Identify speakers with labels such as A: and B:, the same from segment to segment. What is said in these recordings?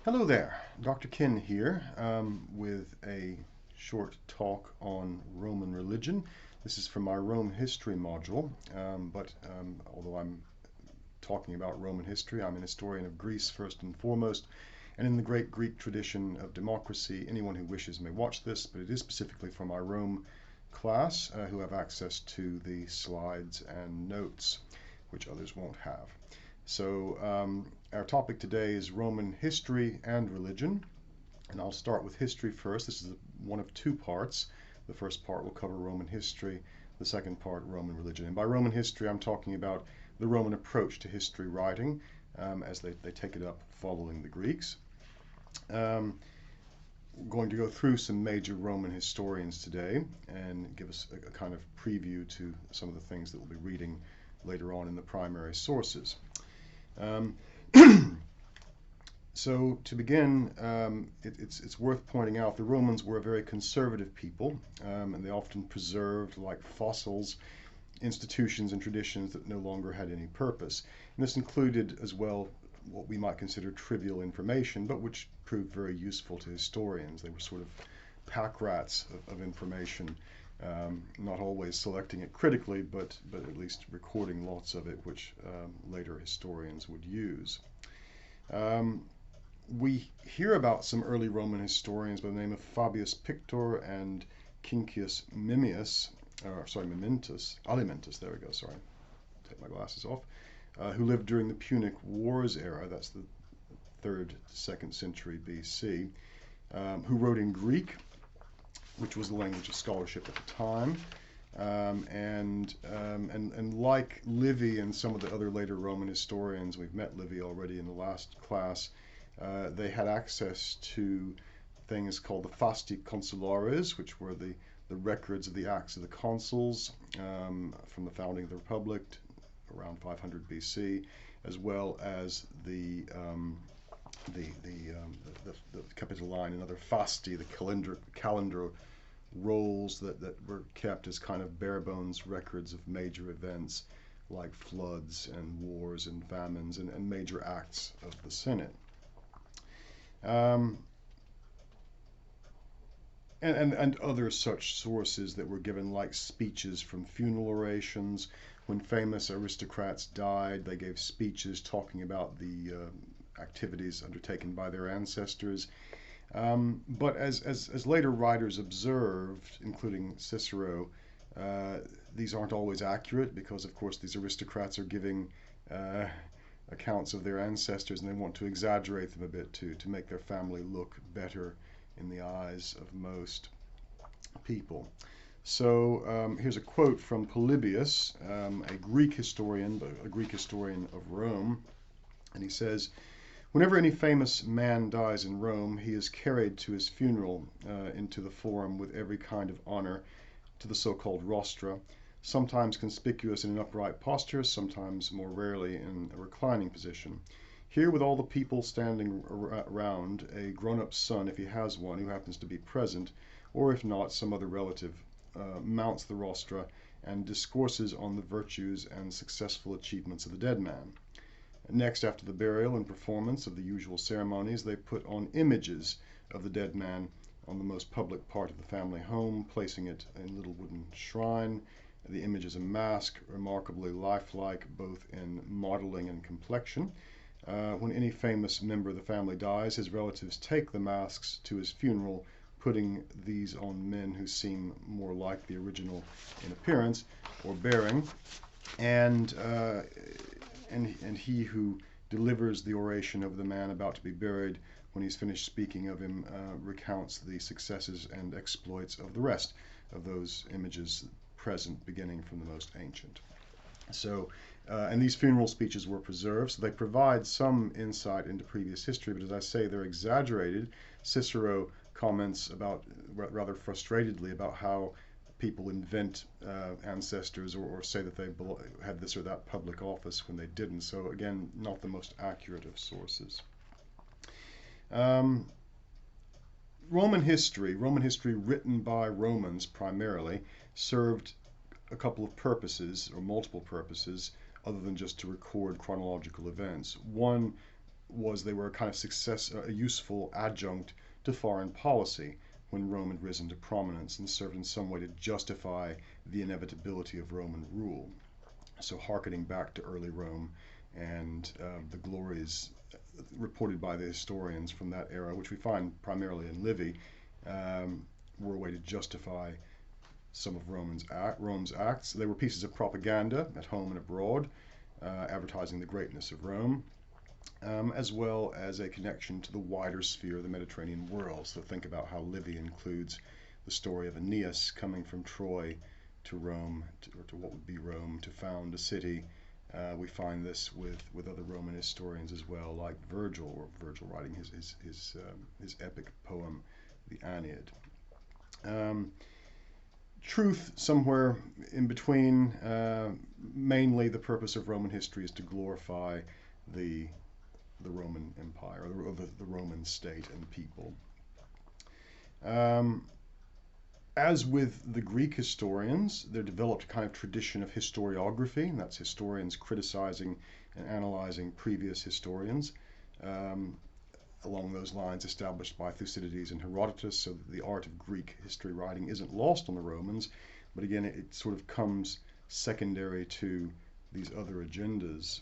A: Hello there, Dr. Kin here with a short talk on Roman religion. This is from my Rome history module, but although I'm talking about Roman history, I'm an historian of Greece first and foremost, and in the great Greek tradition of democracy, anyone who wishes may watch this, but it is specifically for my Rome class who have access to the slides and notes, which others won't have. So our topic today is Roman history and religion, and I'll start with history first. This is one of two parts. The first part will cover Roman history, the second part Roman religion. And by Roman history, I'm talking about the Roman approach to history writing as they take it up following the Greeks. We're going to go through some major Roman historians today and give us a kind of preview to some of the things that we'll be reading later on in the primary sources. So to begin, it's worth pointing out the Romans were a very conservative people, and they often preserved, like fossils, institutions and traditions that no longer had any purpose. And this included as well what we might consider trivial information, but which proved very useful to historians. They were sort of pack rats of information, not always selecting it critically, but at least recording lots of it, which later historians would use. We hear about some early Roman historians by the name of Fabius Pictor and Quinctius Alimentus, there we go, sorry, take my glasses off, who lived during the Punic Wars era, that's the 3rd to 2nd century BC, who wrote in Greek, which was the language of scholarship at the time, and like Livy and some of the other later Roman historians, we've met Livy already in the last class, they had access to things called the Fasti Consulares, which were the records of the acts of the consuls from the founding of the Republic around 500 BC, as well as the Capitoline and other Fasti, the calendar rolls that were kept as kind of bare bones records of major events like floods and wars and famines and major acts of the Senate. And other such sources that were given, like speeches from funeral orations. When famous aristocrats died, they gave speeches talking about the activities undertaken by their ancestors. But as later writers observed, including Cicero, these aren't always accurate because, of course, these aristocrats are giving accounts of their ancestors, and they want to exaggerate them a bit to make their family look better in the eyes of most people. So here's a quote from Polybius, a Greek historian of Rome, and he says, "Whenever any famous man dies in Rome, he is carried to his funeral into the forum with every kind of honor to the so-called rostra, sometimes conspicuous in an upright posture, sometimes more rarely in a reclining position. Here, with all the people standing around, a grown-up son, if he has one, who happens to be present, or if not, some other relative, mounts the rostra and discourses on the virtues and successful achievements of the dead man. Next, after the burial and performance of the usual ceremonies, they put on images of the dead man on the most public part of the family home, placing it in a little wooden shrine. The image is a mask, remarkably lifelike both in modeling and complexion. When any famous member of the family dies, his relatives take the masks to his funeral, putting these on men who seem more like the original in appearance or bearing, and he who delivers the oration over the man about to be buried, when he's finished speaking of him, recounts the successes and exploits of the rest of those images present, beginning from the most ancient." So, and these funeral speeches were preserved, so they provide some insight into previous history, but as I say, they're exaggerated. Cicero comments about, rather frustratedly, about how people invent ancestors or say that they had this or that public office when they didn't. So again, not the most accurate of sources. Roman history written by Romans primarily, served a couple of purposes, or multiple purposes, other than just to record chronological events. One was they were a kind of a useful adjunct to foreign policy when Rome had risen to prominence, and served in some way to justify the inevitability of Roman rule. So hearkening back to early Rome and the glories reported by the historians from that era, which we find primarily in Livy, were a way to justify some of Rome's acts. They were pieces of propaganda at home and abroad, advertising the greatness of Rome, as well as a connection to the wider sphere of the Mediterranean world. So think about how Livy includes the story of Aeneas coming from Troy to Rome, or to what would be Rome, to found a city. We find this with other Roman historians as well, like Virgil writing his epic poem, the Aeneid. Truth somewhere in between. Mainly the purpose of Roman history is to glorify the Roman Empire, or the Roman state and people. As with the Greek historians, there developed a kind of tradition of historiography, and that's historians criticizing and analyzing previous historians, along those lines established by Thucydides and Herodotus, so that the art of Greek history writing isn't lost on the Romans, but again, it sort of comes secondary to these other agendas.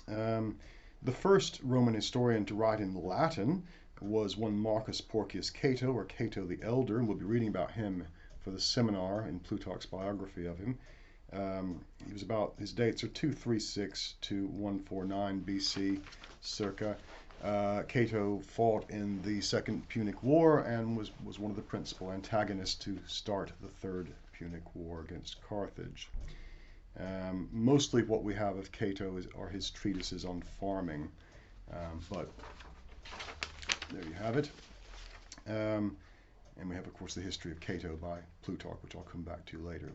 A: The first Roman historian to write in Latin was one Marcus Porcius Cato, or Cato the Elder, and we'll be reading about him for the seminar in Plutarch's biography of him. His dates are 236 to 149 BC, circa. Cato fought in the Second Punic War and was one of the principal antagonists to start the Third Punic War against Carthage. Mostly what we have of Cato are his treatises on farming, but there you have it. And we have, of course, the history of Cato by Plutarch, which I'll come back to later.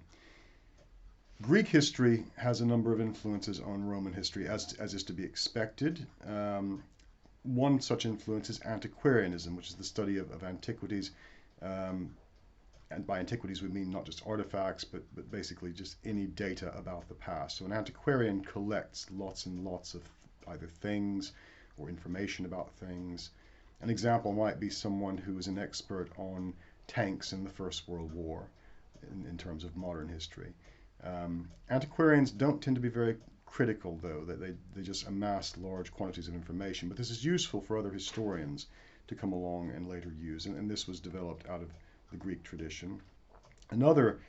A: Greek history has a number of influences on Roman history, as is to be expected. One such influence is antiquarianism, which is the study of antiquities. And by antiquities we mean not just artifacts, but basically just any data about the past. So an antiquarian collects lots and lots of either things or information about things. An example might be someone who is an expert on tanks in the First World War in terms of modern history. Antiquarians don't tend to be very critical, though. They just amass large quantities of information. But this is useful for other historians to come along and later use. And this was developed out of the Greek tradition. Another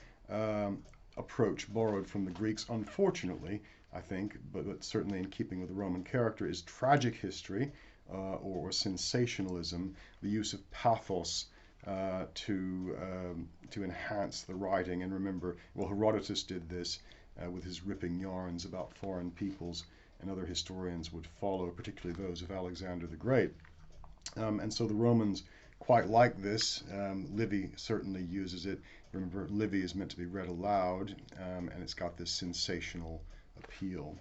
A: approach borrowed from the Greeks, unfortunately, I think, but certainly in keeping with the Roman character, is tragic history, or sensationalism, the use of pathos to enhance the writing. And remember, well, Herodotus did this with his ripping yarns about foreign peoples, and other historians would follow, particularly those of Alexander the Great. And so the Romans quite like this. Livy certainly uses it. Remember, Livy is meant to be read aloud, and it's got this sensational appeal.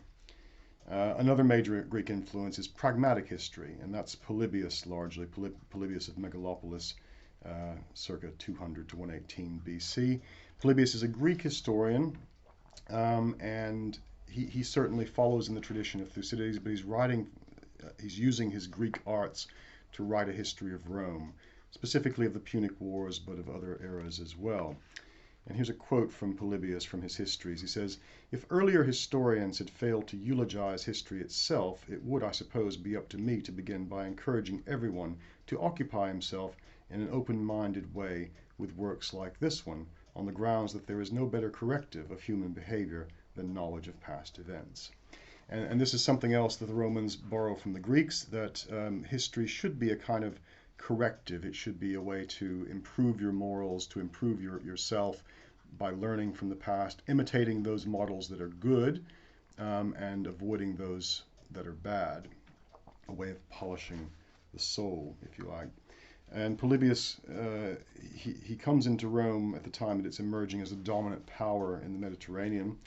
A: Another major Greek influence is pragmatic history, and that's Polybius largely, Polybius of Megalopolis, circa 200 to 118 BC. Polybius is a Greek historian, and he certainly follows in the tradition of Thucydides, but he's using his Greek arts to write a history of Rome, specifically of the Punic Wars, but of other eras as well. And here's a quote from Polybius from his histories. He says, "If earlier historians had failed to eulogize history itself, it would, I suppose, be up to me to begin by encouraging everyone to occupy himself in an open-minded way with works like this one, on the grounds that there is no better corrective of human behavior than knowledge of past events." And this is something else that the Romans borrow from the Greeks, that history should be a kind of corrective. It should be a way to improve your morals, to improve yourself by learning from the past, imitating those models that are good, and avoiding those that are bad. A way of polishing the soul, if you like. And Polybius, he comes into Rome at the time that it's emerging as a dominant power in the Mediterranean.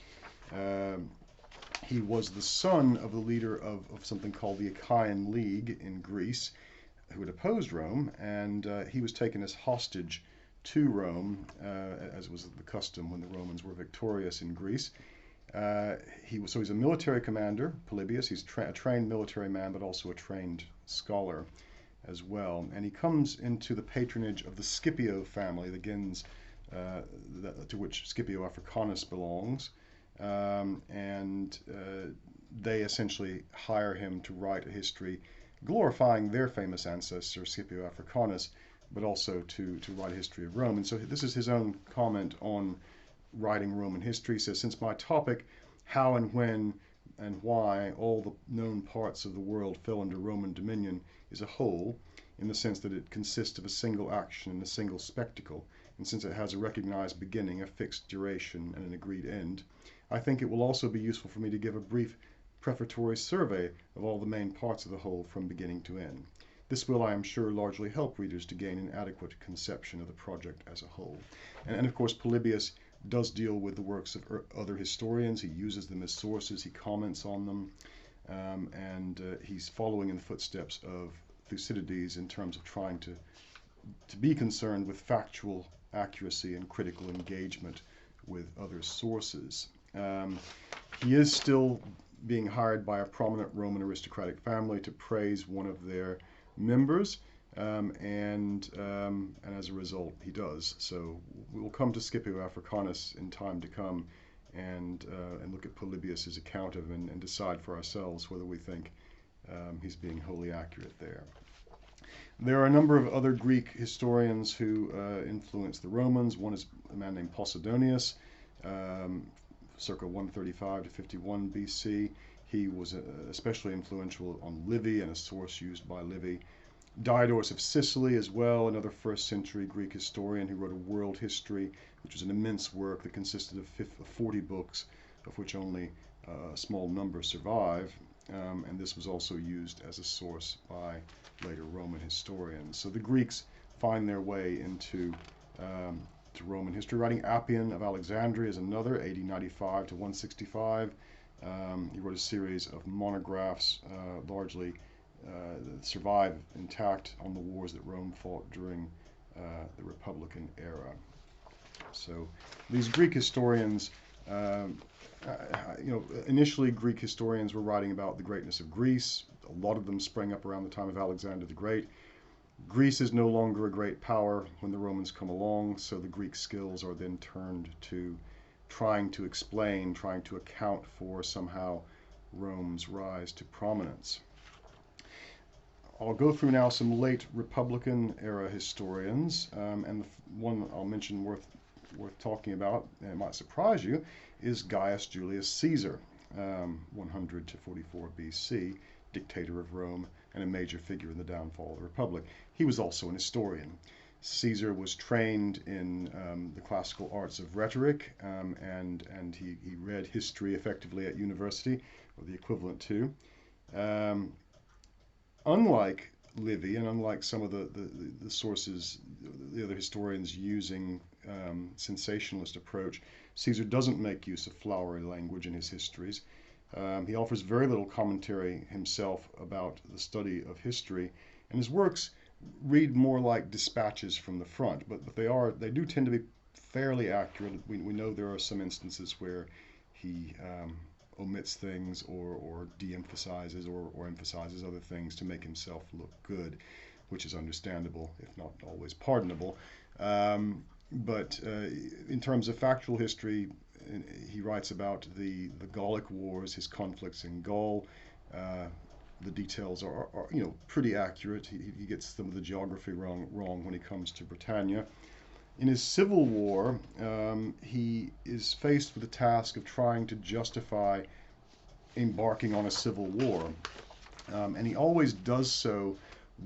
A: He was the son of the leader of something called the Achaean League in Greece, who had opposed Rome, and he was taken as hostage to Rome, as was the custom when the Romans were victorious in Greece. He's a military commander, Polybius. He's a trained military man, but also a trained scholar as well. And he comes into the patronage of the Scipio family, the gens to which Scipio Africanus belongs. They essentially hire him to write a history glorifying their famous ancestor, Scipio Africanus, but also to write a history of Rome. And so this is his own comment on writing Roman history. He says, since my topic, how and when and why all the known parts of the world fell under Roman dominion, is a whole, in the sense that it consists of a single action and a single spectacle, and since it has a recognized beginning, a fixed duration, and an agreed end, I think it will also be useful for me to give a brief prefatory survey of all the main parts of the whole from beginning to end. This will, I am sure, largely help readers to gain an adequate conception of the project as a whole. And of course, Polybius does deal with the works of other historians. He uses them as sources. He comments on them. He's following in the footsteps of Thucydides in terms of trying to be concerned with factual accuracy and critical engagement with other sources. He is still being hired by a prominent Roman aristocratic family to praise one of their members, and as a result, he does. So we will come to Scipio Africanus in time to come, and look at Polybius's account of him and decide for ourselves whether we think he's being wholly accurate there. There are a number of other Greek historians who influenced the Romans. One is a man named Posidonius, circa 135 to 51 BC. He was especially influential on Livy and a source used by Livy. Diodorus of Sicily as well, another first century Greek historian who wrote a world history, which was an immense work that consisted of 40 books, of which only a small number survive. And this was also used as a source by later Roman historians. So the Greeks find their way into to Roman history. Writing Appian of Alexandria is another, AD 95 to 165. He wrote a series of monographs, largely that survive intact, on the wars that Rome fought during the Republican era. So these Greek historians, initially Greek historians were writing about the greatness of Greece. A lot of them sprang up around the time of Alexander the Great. Greece is no longer a great power when the Romans come along, so the Greek skills are then turned to trying to explain, trying to account for somehow Rome's rise to prominence. I'll go through now some late Republican era historians, and the one I'll mention worth talking about, and it might surprise you, is Gaius Julius Caesar, 100 to 44 BC, dictator of Rome and a major figure in the downfall of the Republic. He was also an historian. Caesar was trained in the classical arts of rhetoric, and he read history effectively at university, or the equivalent to. Unlike Livy, and unlike some of the sources, the other historians using sensationalist approach, Caesar doesn't make use of flowery language in his histories. He offers very little commentary himself about the study of history, and his works read more like dispatches from the front, but they do tend to be fairly accurate. We know there are some instances where he omits things or de-emphasizes or emphasizes other things to make himself look good, which is understandable, if not always pardonable. But in terms of factual history, he writes about the Gallic Wars, his conflicts in Gaul. The details are pretty accurate. He gets some of the geography wrong when he comes to Britannia. In his civil war, he is faced with the task of trying to justify embarking on a civil war. And he always does so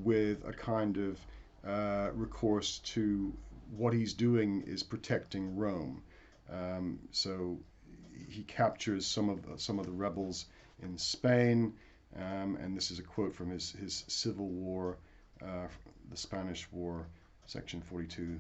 A: with a kind of recourse to what he's doing is protecting Rome. So he captures some of the rebels in Spain, and this is a quote from his Civil War, the Spanish War, section 42:6.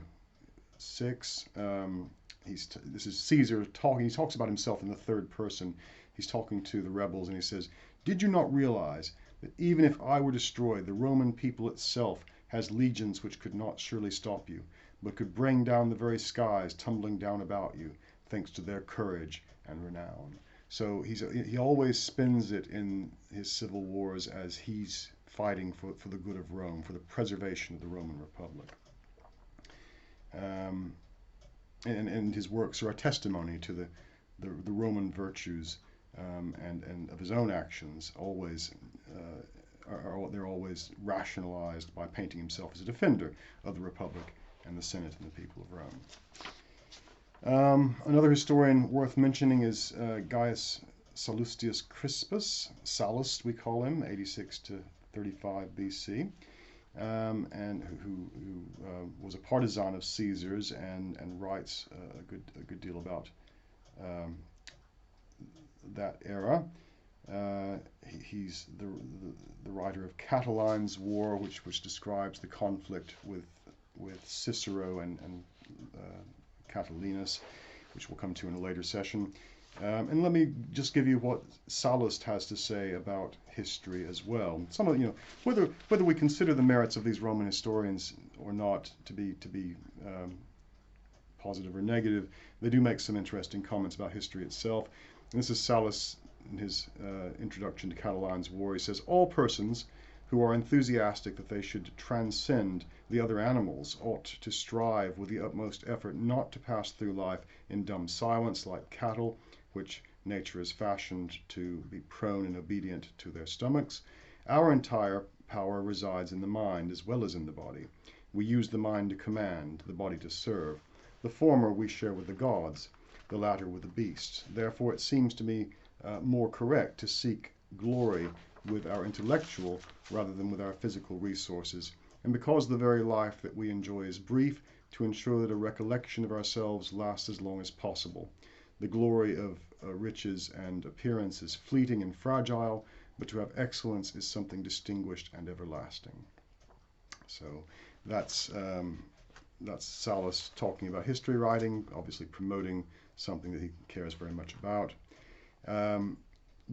A: This is Caesar talking. He talks about himself in the third person. He's talking to the rebels, and he says, "Did you not realize that even if I were destroyed, the Roman people itself has legions which could not surely stop you, but could bring down the very skies tumbling down about you, thanks to their courage and renown?" So he always spins it in his civil wars as he's fighting for the good of Rome, for the preservation of the Roman Republic. And his works are a testimony to the Roman virtues, and of his own actions. Always they're always rationalized by painting himself as a defender of the Republic and the Senate and the people of Rome. Another historian worth mentioning is Gaius Sallustius Crispus, Sallust we call him, 86 to 35 BC, and who was a partisan of Caesar's and writes a good deal about that era. He's the writer of Catiline's War, which describes the conflict with Cicero and Catilinus, which we'll come to in a later session. And let me just give you what Sallust has to say about history as well. Some of whether we consider the merits of these Roman historians or not to be positive or negative, they do make some interesting comments about history itself. And this is Sallust in his introduction to Catiline's War. He says, all persons who are enthusiastic that they should transcend the other animals ought to strive with the utmost effort not to pass through life in dumb silence like cattle, which nature has fashioned to be prone and obedient to their stomachs. Our entire power resides in the mind as well as in the body. We use the mind to command, the body to serve. The former we share with the gods, the latter with the beasts. Therefore it seems to me more correct to seek glory with our intellectual rather than with our physical resources, and because the very life that we enjoy is brief, to ensure that a recollection of ourselves lasts as long as possible. The glory of riches and appearance is fleeting and fragile, but to have excellence is something distinguished and everlasting. So that's Sallust talking about history writing, obviously promoting something that he cares very much about.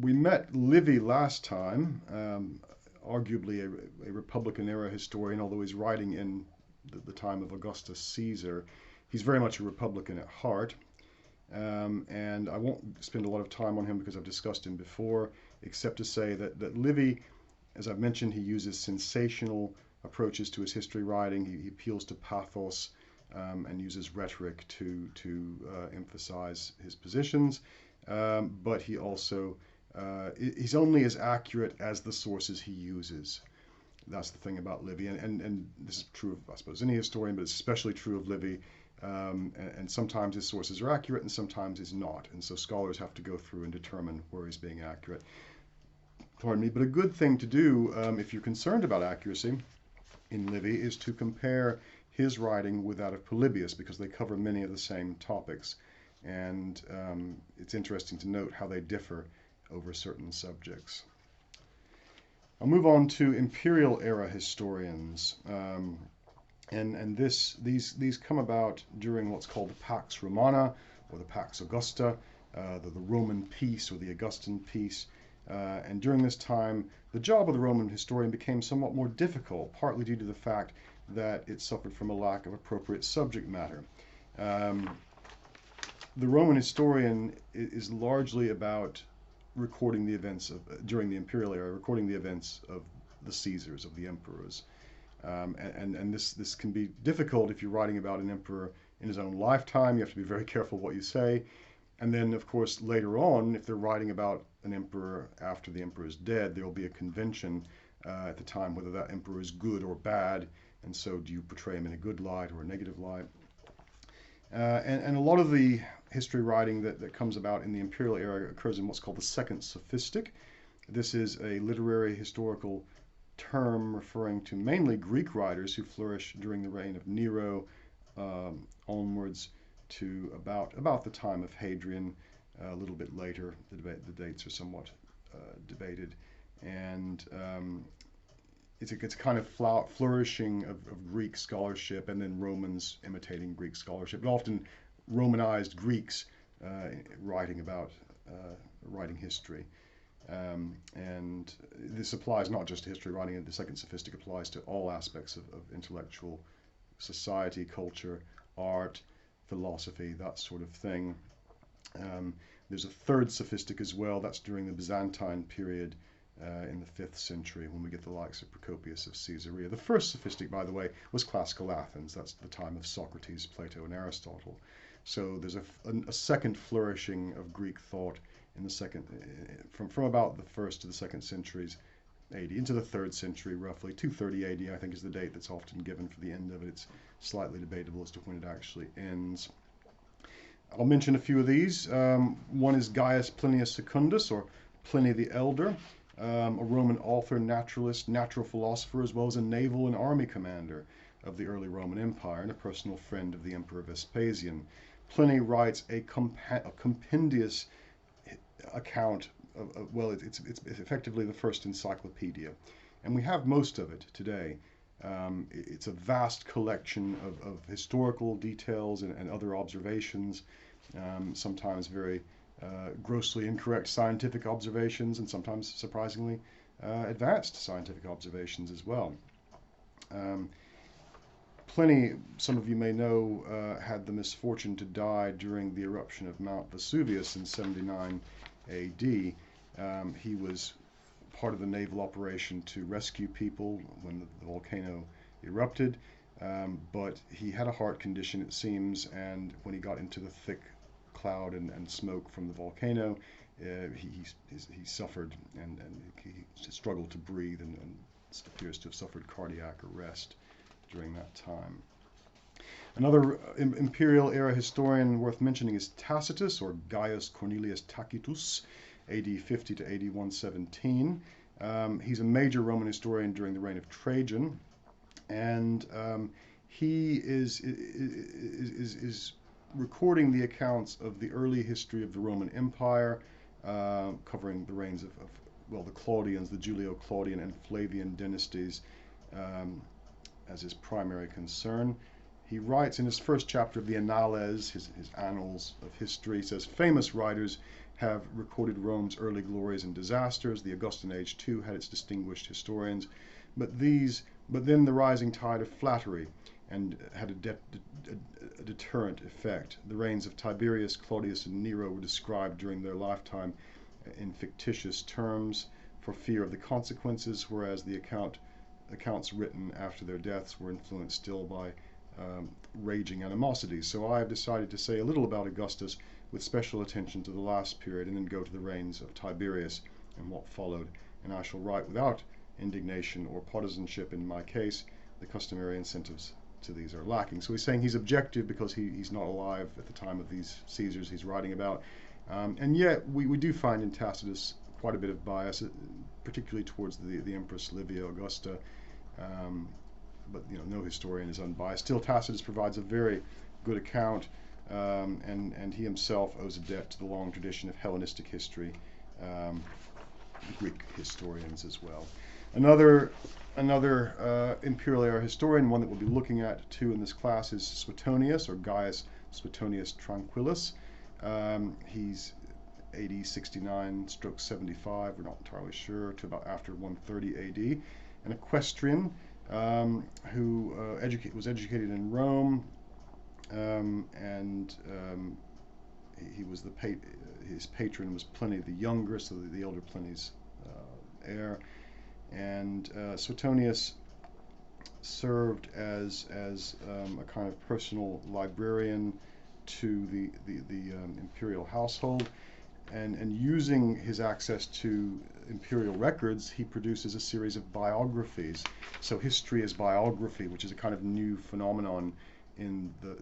A: We met Livy last time, arguably a Republican era historian, although he's writing in the time of Augustus Caesar. He's very much a Republican at heart. And I won't spend a lot of time on him because I've discussed him before, except to say that Livy, as I've mentioned, he uses sensational approaches to his history writing. He appeals to pathos and uses rhetoric to emphasize his positions. But he also, he's only as accurate as the sources he uses. That's the thing about Livy. And this is true of, I suppose, any historian, but it's especially true of Livy. And sometimes his sources are accurate and sometimes he's not. And so scholars have to go through and determine where he's being accurate. Pardon me, but a good thing to do if you're concerned about accuracy in Livy is to compare his writing with that of Polybius, because they cover many of the same topics. And it's interesting to note how they differ over certain subjects. I'll move on to Imperial Era historians. And these come about during what's called the Pax Romana or the Pax Augusta, the Roman peace or the Augustan peace. And during this time, the job of the Roman historian became somewhat more difficult, partly due to the fact that it suffered from a lack of appropriate subject matter. The Roman historian is largely about recording the events of, during the Imperial Era, recording the events of the Caesars, of the emperors. And this can be difficult if you're writing about an emperor in his own lifetime. You have to be very careful what you say. And then, of course, later on, if they're writing about an emperor after the emperor is dead, there will be a convention at the time whether that emperor is good or bad. And so do you portray him in a good light or a negative light? And a lot of the history writing that comes about in the Imperial Era occurs in what's called the Second Sophistic. This is a literary historical term referring to mainly Greek writers who flourished during the reign of Nero onwards to about the time of Hadrian, a little bit later. The dates are somewhat debated, and it's a kind of flourishing of Greek scholarship, and then Romans imitating Greek scholarship, but often Romanized Greeks writing history. And this applies not just to history writing. The Second Sophistic applies to all aspects of intellectual society, culture, art, philosophy, that sort of thing. There's a third Sophistic as well. That's during the Byzantine period in the 5th century, when we get the likes of Procopius of Caesarea. The first Sophistic, by the way, was classical Athens. That's the time of Socrates, Plato, and Aristotle. So there's a second flourishing of Greek thought in the second, from about the 1st to the 2nd centuries AD into the 3rd century, roughly 230 AD. I think is the date that's often given for the end of it. It's slightly debatable as to when it actually ends. I'll mention a few of these. One is Gaius Plinius Secundus, or Pliny the Elder, a Roman author, naturalist, natural philosopher, as well as a naval and army commander of the early Roman Empire, and a personal friend of the Emperor Vespasian. Pliny writes a compendious account of, well, it's effectively the first encyclopedia, and we have most of it today. It's a vast collection of historical details and other observations, sometimes very grossly incorrect scientific observations, and sometimes surprisingly advanced scientific observations as well. Pliny, some of you may know, had the misfortune to die during the eruption of Mount Vesuvius in 79 AD. He was part of the naval operation to rescue people when the volcano erupted, but he had a heart condition, it seems, and when he got into the thick cloud and smoke from the volcano, he suffered and he struggled to breathe and appears to have suffered cardiac arrest during that time. Another Imperial Era historian worth mentioning is Tacitus, or Gaius Cornelius Tacitus, AD 50 to AD 117. He's a major Roman historian during the reign of Trajan, and he is recording the accounts of the early history of the Roman Empire, covering the reigns of the Claudians, the Julio-Claudian and Flavian dynasties, as his primary concern. He writes in his first chapter of the Annales, his annals of history, says, famous writers have recorded Rome's early glories and disasters. The Augustan age too had its distinguished historians, but then the rising tide of flattery and had a deterrent effect. The reigns of Tiberius, Claudius, and Nero were described during their lifetime in fictitious terms for fear of the consequences, whereas the accounts written after their deaths were influenced still by raging animosities. So I have decided to say a little about Augustus with special attention to the last period, and then go to the reigns of Tiberius and what followed. And I shall write without indignation or partisanship in my case. The customary incentives to these are lacking. So he's saying he's objective because he's not alive at the time of these Caesars he's writing about. And yet we do find in Tacitus quite a bit of bias, particularly towards the Empress Livia Augusta. But no historian is unbiased. Still, Tacitus provides a very good account, and he himself owes a debt to the long tradition of Hellenistic history, Greek historians as well. Another Imperial Era historian, one that we'll be looking at too in this class, is Suetonius, or Gaius Suetonius Tranquillus. He's AD 69/75, we're not entirely sure, to about after 130 AD, an equestrian who was educated in Rome, and he was his patron was Pliny the Younger, so the elder Pliny's heir. And Suetonius served as a kind of personal librarian to the imperial household, and using his access to imperial records, he produces a series of biographies. So history as biography, which is a kind of new phenomenon in the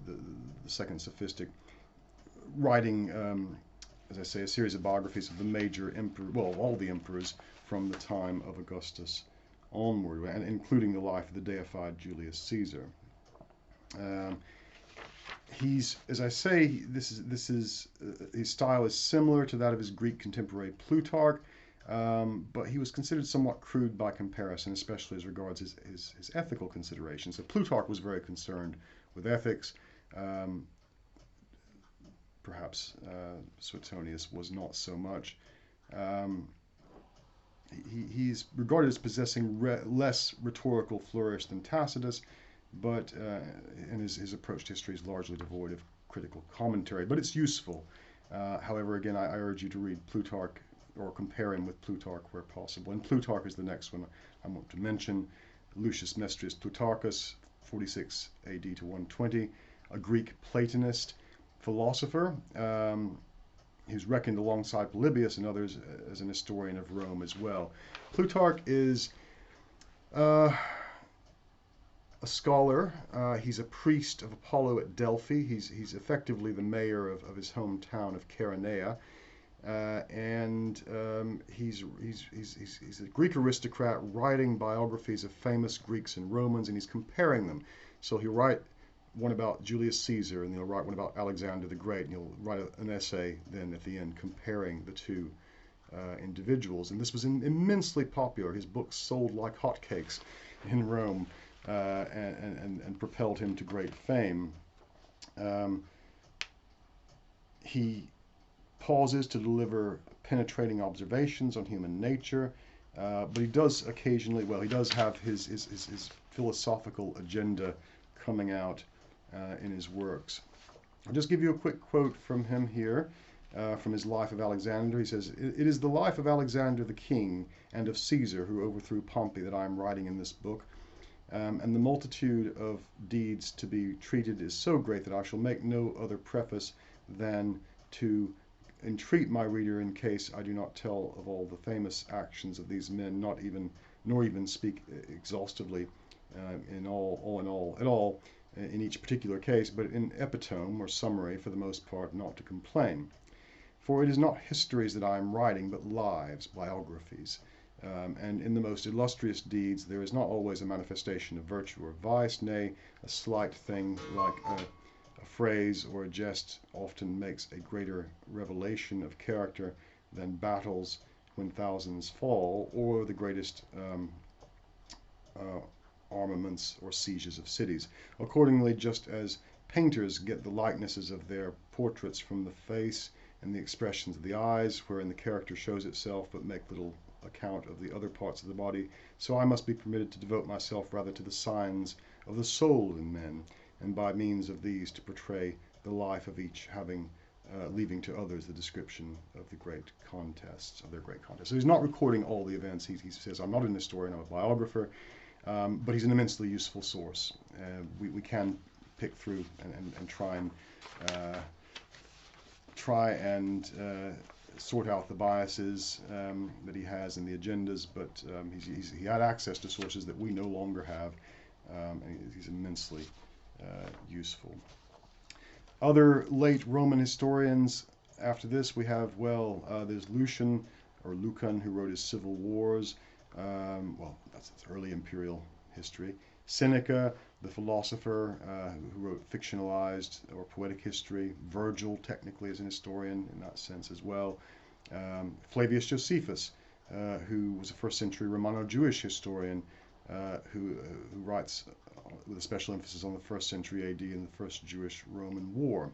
A: Second Sophistic, writing, as I say, a series of biographies of the major emperor, well, all the emperors from the time of Augustus onward, and including the life of the deified Julius Caesar. He's, as I say, this is his style is similar to that of his Greek contemporary Plutarch, but he was considered somewhat crude by comparison, especially as regards his ethical considerations. So Plutarch was very concerned with ethics. Perhaps Suetonius was not so much. He's regarded as possessing less rhetorical flourish than Tacitus, but and his approach to history is largely devoid of critical commentary. But it's useful, However, again, I urge you to read Plutarch or compare him with Plutarch where possible. And Plutarch is the next one I want to mention. Lucius Mestrius Plutarchus, 46 AD to 120, a Greek Platonist philosopher. Who's reckoned alongside Polybius and others as an historian of Rome as well. Plutarch is a scholar. He's a priest of Apollo at Delphi. He's effectively the mayor of his hometown of Chaeronea. He's a Greek aristocrat writing biographies of famous Greeks and Romans, and he's comparing them. So he'll write one about Julius Caesar, and he'll write one about Alexander the Great, and he'll write an essay then at the end comparing the two individuals. And this was immensely popular. His books sold like hotcakes in Rome and propelled him to great fame. He pauses to deliver penetrating observations on human nature, but he does occasionally, well, he does have his philosophical agenda coming out in his works. I'll just give you a quick quote from him here, from his Life of Alexander. He says, "It is the life of Alexander the king and of Caesar who overthrew Pompey that I am writing in this book, and the multitude of deeds to be treated is so great that I shall make no other preface than to entreat my reader, in case I do not tell of all the famous actions of these men, nor even speak exhaustively in each particular case, but in epitome or summary, for the most part, not to complain. For it is not histories that I am writing, but lives, biographies. And in the most illustrious deeds there is not always a manifestation of virtue or vice, nay, a slight thing like a phrase or a jest often makes a greater revelation of character than battles when thousands fall, or the greatest armaments or sieges of cities. Accordingly, just as painters get the likenesses of their portraits from the face and the expressions of the eyes, wherein the character shows itself but make little account of the other parts of the body, so I must be permitted to devote myself rather to the signs of the soul in men, and by means of these to portray the life of each, having leaving to others the description of the great contests, of their great contests." So he's not recording all the events. He says, I'm not an historian, I'm a biographer, but he's an immensely useful source. We can pick through and try and sort out the biases that he has and the agendas, but he had access to sources that we no longer have, and he's immensely useful. Other late Roman historians after this we have, there's Lucian, or Lucan, who wrote his Civil Wars. That's early imperial history. Seneca, the philosopher, who wrote fictionalized or poetic history. Virgil, technically, is an historian in that sense as well. Flavius Josephus, who was a first century Romano-Jewish historian, who writes with a special emphasis on the first century AD and the first Jewish-Roman War,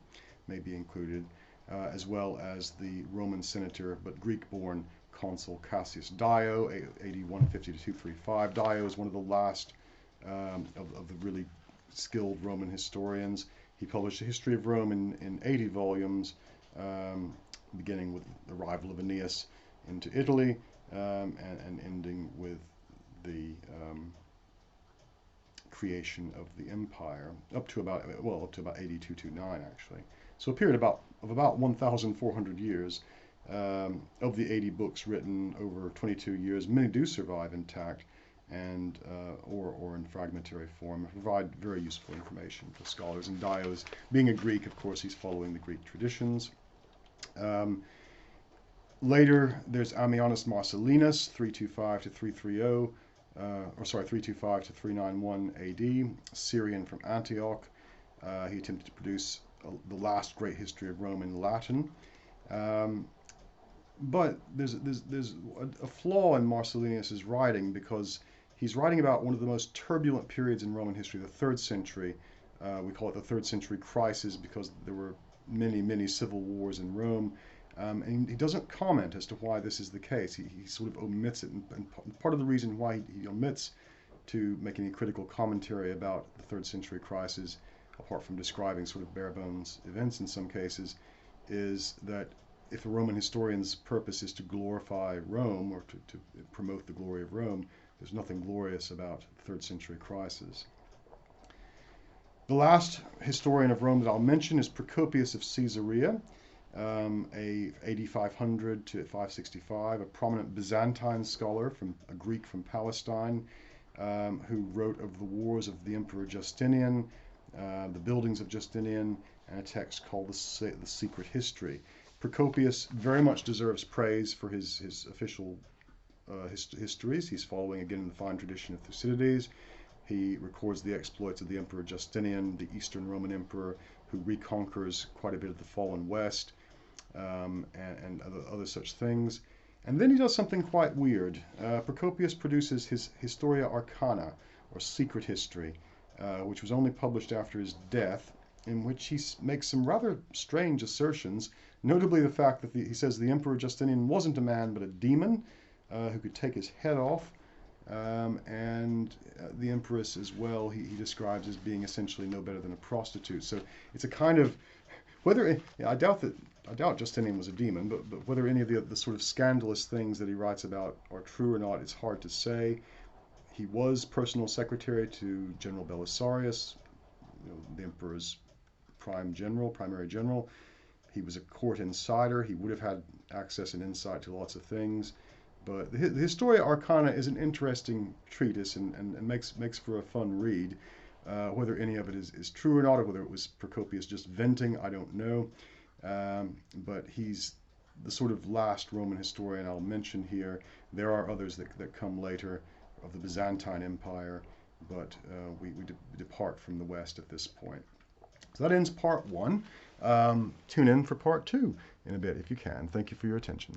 A: may be included, as well as the Roman senator but Greek-born consul Cassius Dio, AD 150 to 235. Dio is one of the last of the really skilled Roman historians. He published a history of Rome in 80 volumes, beginning with the arrival of Aeneas into Italy, and ending with the creation of the empire, up to about 8229 actually. So a period of about 1,400 years. Of the 80 books written over 22 years, many do survive intact and or in fragmentary form, provide very useful information for scholars. And Dio's, being a Greek, of course, he's following the Greek traditions. Later, there's Ammianus Marcellinus, 325 to 330, 325 to 391 AD, Syrian from Antioch. He attempted to produce the last great history of Rome in Latin. But there's a flaw in Marcellinus's writing, because he's writing about one of the most turbulent periods in Roman history, the 3rd century. We call it the 3rd century crisis because there were many civil wars in Rome. And he doesn't comment as to why this is the case. He sort of omits it. And part of the reason why he omits to make any critical commentary about the 3rd century crisis, apart from describing sort of bare bones events in some cases, is that if a Roman historian's purpose is to glorify Rome or to promote the glory of Rome, there's nothing glorious about the 3rd century crisis. The last historian of Rome that I'll mention is Procopius of Caesarea, AD 500 to 565, a prominent Byzantine scholar, a Greek from Palestine, who wrote of the wars of the Emperor Justinian, the buildings of Justinian, and a text called the Secret History. Procopius very much deserves praise for his official histories. He's following again in the fine tradition of Thucydides. He records the exploits of the Emperor Justinian, the Eastern Roman Emperor, who reconquers quite a bit of the fallen West, and other such things. And then he does something quite weird. Procopius produces his Historia Arcana, or Secret History, which was only published after his death, in which he makes some rather strange assertions, notably the fact that he says the Emperor Justinian wasn't a man but a demon who could take his head off, and the Empress as well he describes as being essentially no better than a prostitute. So it's a kind of, I doubt Justinian was a demon, but whether any of the sort of scandalous things that he writes about are true or not, it's hard to say. He was personal secretary to General Belisarius, the emperor's primary general. He was a court insider. He would have had access and insight to lots of things. But the Historia Arcana is an interesting treatise and makes for a fun read. Whether any of it is true or not, or whether it was Procopius just venting, I don't know. But he's the sort of last Roman historian I'll mention here. There are others that come later of the Byzantine Empire, but we depart from the West at this point. So that ends part 1. Tune in for part 2 in a bit if you can. Thank you for your attention.